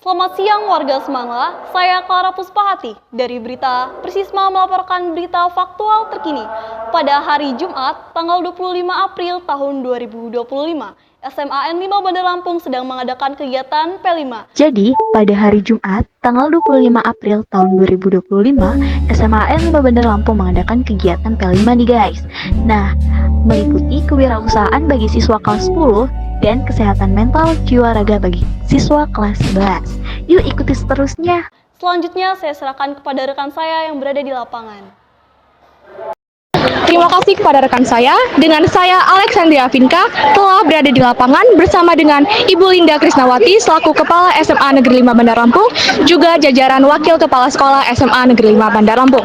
Selamat siang warga Semangla, saya Clara Puspahati dari Berita Persisma melaporkan berita faktual terkini. Pada hari Jumat, tanggal 25 April tahun 2025, SMAN 5 Bandar Lampung sedang mengadakan kegiatan P5. Jadi, pada hari Jumat, tanggal 25 April tahun 2025, SMAN 5 Bandar Lampung mengadakan kegiatan P5 nih guys. Nah, meliputi kewirausahaan bagi siswa kelas 10 dan kesehatan mental jiwa raga bagi siswa kelas 11. Yuk ikuti seterusnya. Selanjutnya saya serahkan kepada rekan saya yang berada di lapangan. Terima kasih kepada rekan saya. Dengan saya Alexandria Vinka telah berada di lapangan bersama dengan Ibu Linda Krisnawati selaku Kepala SMA Negeri 5 Bandar Lampung, juga jajaran Wakil Kepala Sekolah SMA Negeri 5 Bandar Lampung.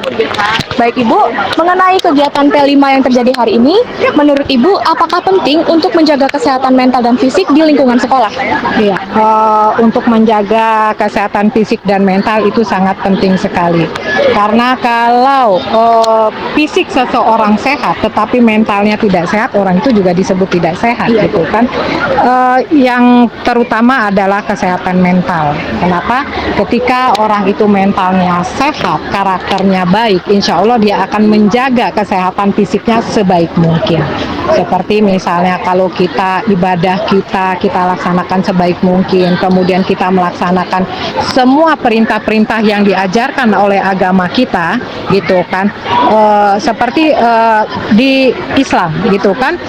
Baik Ibu, mengenai kegiatan P5 yang terjadi hari ini, menurut Ibu apakah penting untuk menjaga kesehatan mental dan fisik di lingkungan sekolah? Iya, untuk menjaga kesehatan fisik dan mental itu sangat penting sekali. Karena kalau fisik seseorang sehat, tetapi mentalnya tidak sehat, orang itu juga disebut tidak sehat, gitu kan. Yang terutama adalah kesehatan mental. Kenapa? Ketika orang itu mentalnya sehat, karakternya baik, insya Allah dia akan menjaga kesehatan fisiknya sebaik mungkin. Seperti misalnya kalau kita ibadah kita laksanakan sebaik mungkin, kemudian kita melaksanakan semua perintah-perintah yang diajarkan oleh agama kita, gitu kan. Seperti di Islam, gitu kan,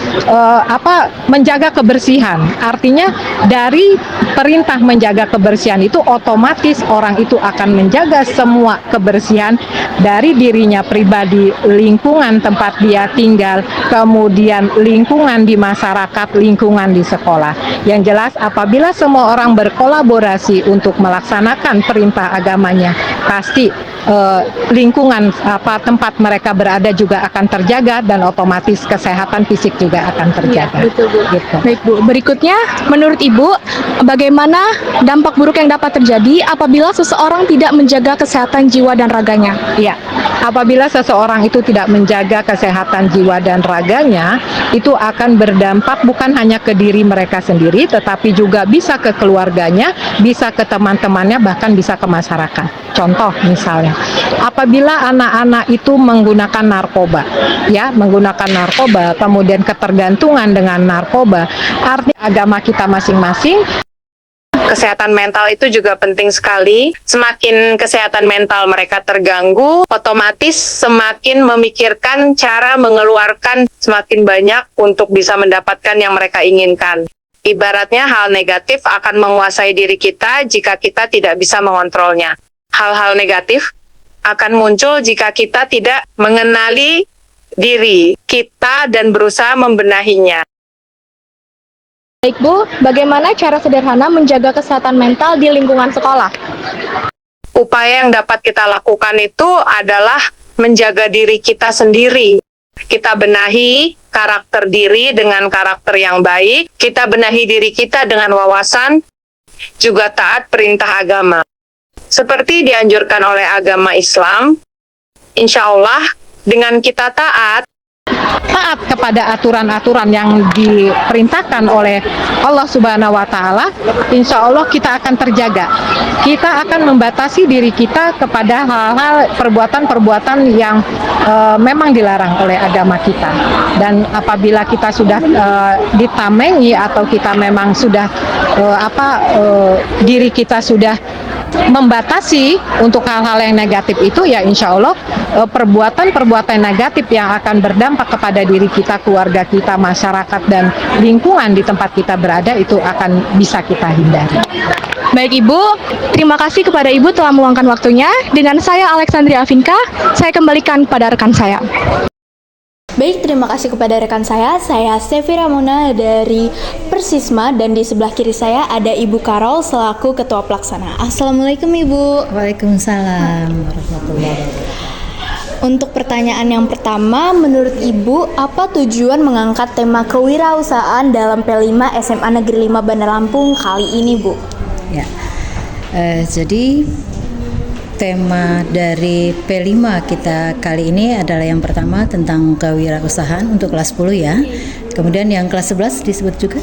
menjaga kebersihan. Artinya dari perintah menjaga kebersihan itu otomatis orang itu akan menjaga semua kebersihan dari dirinya pribadi, lingkungan tempat dia tinggal, kemudian lingkungan di masyarakat, lingkungan di sekolah. Yang jelas apabila semua orang berkolaborasi untuk melaksanakan perintah agamanya, pasti lingkungan tempat mereka berada juga akan terjaga dan otomatis kesehatan fisik juga akan terjaga. Ya, betul, Bu. Gitu. Baik Bu, berikutnya menurut Ibu bagaimana dampak buruk yang dapat terjadi apabila seseorang tidak menjaga kesehatan jiwa dan raganya? Ya, apabila seseorang itu tidak menjaga kesehatan jiwa dan raganya, itu akan berdampak bukan hanya ke diri mereka sendiri, tetapi juga bisa ke keluarganya, bisa ke teman-temannya, bahkan bisa ke masyarakat. Contoh misalnya, apabila anak-anak itu menggunakan narkoba, kemudian ketergantungan dengan narkoba, artinya agama kita masing-masing. Kesehatan mental itu juga penting sekali. Semakin kesehatan mental mereka terganggu, otomatis semakin memikirkan cara mengeluarkan semakin banyak untuk bisa mendapatkan yang mereka inginkan. Ibaratnya hal negatif akan menguasai diri kita jika kita tidak bisa mengontrolnya. Hal-hal negatif akan muncul jika kita tidak mengenali diri kita dan berusaha membenahinya. Baik Bu, bagaimana cara sederhana menjaga kesehatan mental di lingkungan sekolah? Upaya yang dapat kita lakukan itu adalah menjaga diri kita sendiri. Kita benahi karakter diri dengan karakter yang baik, kita benahi diri kita dengan wawasan, juga taat perintah agama. Seperti dianjurkan oleh agama Islam, insya Allah dengan kita taat Kepada aturan-aturan yang diperintahkan oleh Allah Subhanahu wa Ta'ala, insya Allah kita akan terjaga. Kita akan membatasi diri kita kepada hal-hal perbuatan-perbuatan yang memang dilarang oleh agama kita. Dan apabila kita sudah ditamengi atau kita memang sudah diri kita sudah membatasi untuk hal-hal yang negatif itu, ya insya Allah perbuatan-perbuatan negatif yang akan berdampak kepada diri kita, keluarga kita, masyarakat, dan lingkungan di tempat kita berada itu akan bisa kita hindari. Baik Ibu, terima kasih kepada Ibu telah meluangkan waktunya. Dengan saya Alexandria Vinka, saya kembalikan kepada rekan saya. Baik, terima kasih kepada rekan saya Sevi Ramona dari Persisma, dan di sebelah kiri saya ada Ibu Karol selaku Ketua Pelaksana. Assalamualaikum Ibu. Waalaikumsalam warahmatullahi wabarakatuh. Untuk pertanyaan yang pertama, menurut Ibu, apa tujuan mengangkat tema kewirausahaan dalam P5 SMA Negeri 5 Bandar Lampung kali ini, Bu? Ya, jadi tema dari P5 kita kali ini adalah yang pertama tentang kewirausahaan untuk kelas 10 ya. Kemudian yang kelas 11 disebut juga?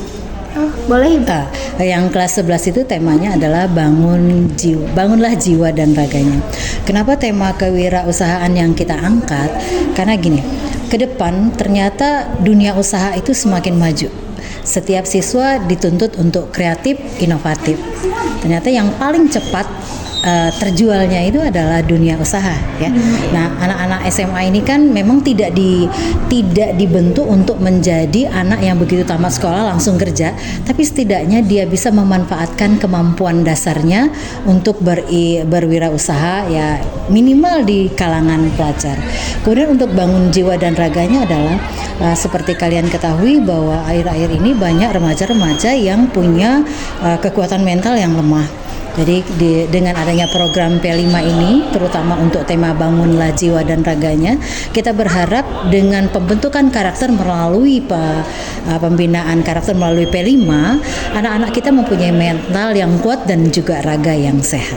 Boleh Ibu? Yang kelas 11 itu temanya adalah bangunlah jiwa dan raganya. Kenapa tema kewirausahaan yang kita angkat? Karena gini, ke depan ternyata dunia usaha itu semakin maju. Setiap siswa dituntut untuk kreatif, inovatif. Ternyata yang paling cepat terjualnya itu adalah dunia usaha, ya. Nah, anak-anak SMA ini kan memang tidak dibentuk untuk menjadi anak yang begitu tamat sekolah langsung kerja, tapi setidaknya dia bisa memanfaatkan kemampuan dasarnya untuk berwirausaha, ya minimal di kalangan pelajar. Kemudian untuk bangun jiwa dan raganya adalah seperti kalian ketahui bahwa akhir-akhir ini banyak remaja-remaja yang punya kekuatan mental yang lemah. Jadi dengan adanya program P5 ini, terutama untuk tema bangunlah jiwa dan raganya, kita berharap dengan pembentukan karakter melalui pembinaan karakter melalui P5, anak-anak kita mempunyai mental yang kuat dan juga raga yang sehat.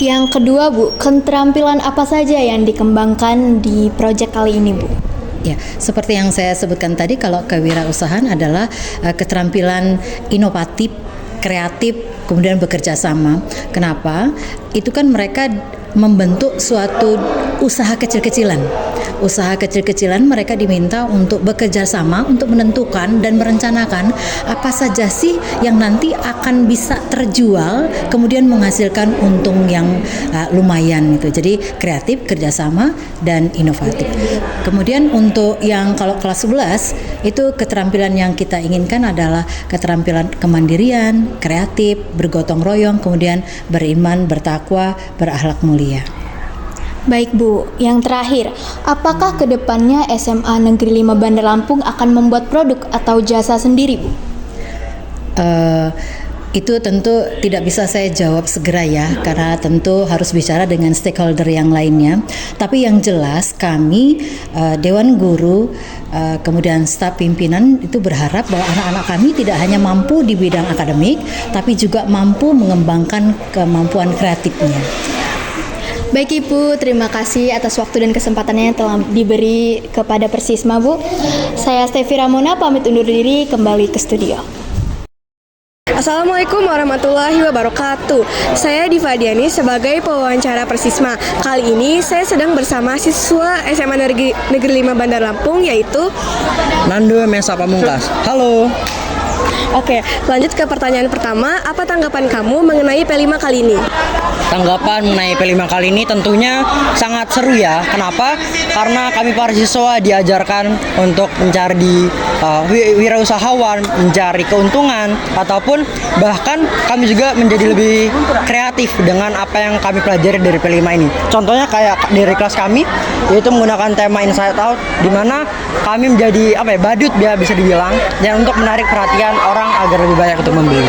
Yang kedua Bu, keterampilan apa saja yang dikembangkan di proyek kali ini Bu? Ya, seperti yang saya sebutkan tadi, kalau kewirausahaan adalah keterampilan inovatif, kreatif, kemudian bekerja sama. Kenapa? Itu kan mereka membentuk suatu usaha kecil-kecilan. Usaha kecil-kecilan mereka diminta untuk bekerja sama untuk menentukan dan merencanakan apa saja sih yang nanti akan bisa terjual kemudian menghasilkan untung yang lumayan gitu. Jadi kreatif, kerjasama, dan inovatif. Kemudian untuk yang kalau kelas 11 itu keterampilan yang kita inginkan adalah keterampilan kemandirian, kreatif, bergotong royong, kemudian beriman, bertakwa, berakhlak mulia. Baik Bu, yang terakhir, apakah kedepannya SMA Negeri 5 Bandar Lampung akan membuat produk atau jasa sendiri Bu? Itu tentu tidak bisa saya jawab segera ya, karena tentu harus bicara dengan stakeholder yang lainnya. Tapi yang jelas kami Dewan Guru kemudian staf pimpinan itu berharap bahwa anak-anak kami tidak hanya mampu di bidang akademik, tapi juga mampu mengembangkan kemampuan kreatifnya. Baik Ibu, terima kasih atas waktu dan kesempatannya yang telah diberi kepada Persisma Bu. Saya Stevi Ramona pamit undur diri, kembali ke studio. Assalamualaikum warahmatullahi wabarakatuh. Saya Diva Diani sebagai pewawancara Persisma. Kali ini saya sedang bersama siswa SMA Negeri 5 Bandar Lampung, yaitu Nando Mesa Pamungkas. Halo. Oke, lanjut ke pertanyaan pertama. Apa tanggapan kamu mengenai P5 kali ini? Tanggapan mengenai P5 kali ini tentunya sangat seru ya. Kenapa? Karena kami para siswa diajarkan untuk mencari wirausahawan, mencari keuntungan, ataupun bahkan kami juga menjadi lebih kreatif dengan apa yang kami pelajari dari P5 ini. Contohnya kayak dari kelas kami, yaitu menggunakan tema Inside Out, di mana kami menjadi badut bisa dibilang, dan untuk menarik perhatian orang agar lebih banyak untuk membeli.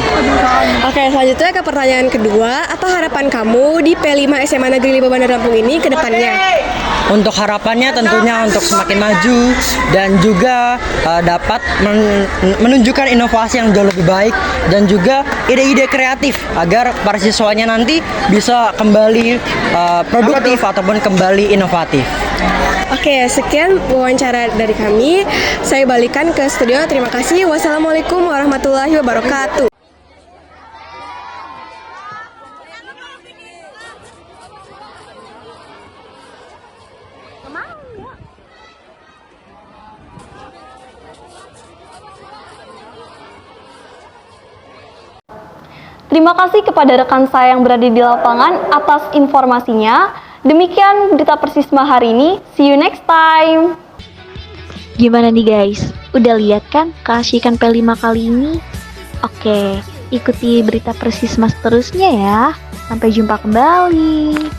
Oke, selanjutnya ke pertanyaan kedua. Apa harapan kamu di P5 SMA Negeri 5 Bandar Lampung ini ke depannya? Untuk harapannya tentunya untuk semakin maju dan juga dapat menunjukkan inovasi yang jauh lebih baik dan juga ide-ide kreatif agar para siswanya nanti bisa kembali produktif ataupun kembali inovatif. Oke, sekian wawancara dari kami. Saya balikan ke studio. Terima kasih. Wassalamualaikum warahmatullahi wabarakatuh. Terima kasih kepada rekan saya yang berada di lapangan atas informasinya. Demikian berita Persisma hari ini. See you next time. Gimana nih guys? Udah lihat kan keasikan P5 kali ini? Oke, ikuti berita Persisma seterusnya ya. Sampai jumpa kembali.